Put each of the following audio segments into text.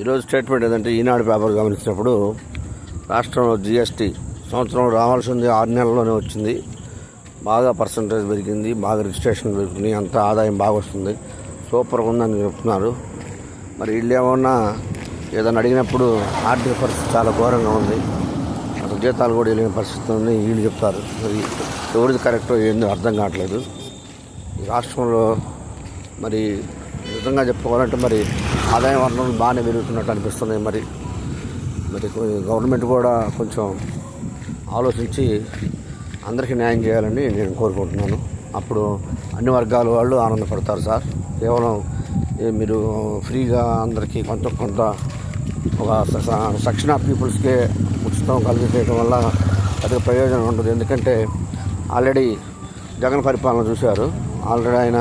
ఈరోజు స్టేట్మెంట్ ఏంటంటే ఈనాడు పేపర్ గమనించినప్పుడు రాష్ట్రంలో జిఎస్టీ సంవత్సరం రావాల్సింది 6 నెలల్లోనే వచ్చింది. బాగా పర్సంటేజ్ పెరిగింది, బాగా రిజిస్ట్రేషన్ పెరిగింది, అంత ఆదాయం బాగా వస్తుంది, సూపర్గా ఉందని చెప్తున్నారు. మరి వీళ్ళు ఏమన్నా ఏదైనా అడిగినప్పుడు ఆర్థిక పరిస్థితి చాలా ఘోరంగా ఉంది, అసలు జీతాలు కూడా వెళ్ళిన పరిస్థితి ఉంది వీళ్ళు చెప్తారు. మరి ఎవరిది కరెక్టో ఏందో అర్థం కావట్లేదు. ఈ రాష్ట్రంలో మరి నిజంగా చెప్పుకోవాలంటే మరి ఆదాయ వనరులు బాగానే పెరుగుతున్నట్టు అనిపిస్తున్నాయి. మరి గవర్నమెంట్ కూడా కొంచెం ఆలోచించి అందరికీ న్యాయం చేయాలని నేను కోరుకుంటున్నాను. అప్పుడు అన్ని వర్గాల వాళ్ళు ఆనందపడతారు సార్. కేవలం మీరు ఫ్రీగా అందరికీ కొంత ఒక సెక్షన్ ఆఫ్ పీపుల్స్కే ఉచితం కలిగించడం వల్ల పెద్దగా ప్రయోజనం ఉండదు. ఎందుకంటే ఆల్రెడీ జగన్ పరిపాలన చూశారు. ఆల్రెడీ ఆయన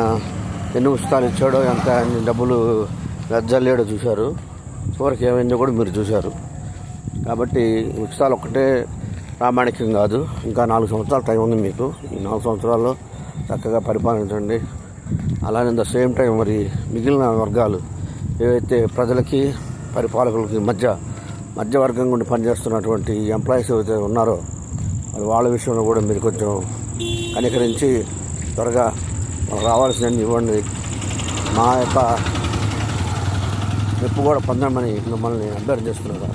ఎన్ని ఉచితాలు ఇచ్చాడో, ఎంత డబ్బులు వెజ్జల్లేడో చూశారు. చివరికి ఏమైందో కూడా మీరు చూశారు. కాబట్టి ఉచితాలు ఒక్కటే ప్రామాణికం కాదు. ఇంకా 4 సంవత్సరాల టైం ఉంది మీకు. ఈ 4 సంవత్సరాల్లో చక్కగా పరిపాలించండి. అలానే ద సేమ్ టైం మరి మిగిలిన వర్గాలు ఏవైతే ప్రజలకి పరిపాలకులకి మధ్యవర్గం గుండి పనిచేస్తున్నటువంటి ఎంప్లాయీస్ ఏవైతే ఉన్నారో వాళ్ళ విషయంలో కూడా మీరు కొంచెం కనికరించి త్వరగా రావాల్సినవి ఇవ్వండి. మా యొక్క మెప్పు కూడా పొందమని మిమ్మల్ని అభ్యర్థిస్తున్నారు.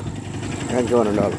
థ్యాంక్ యూ అండి.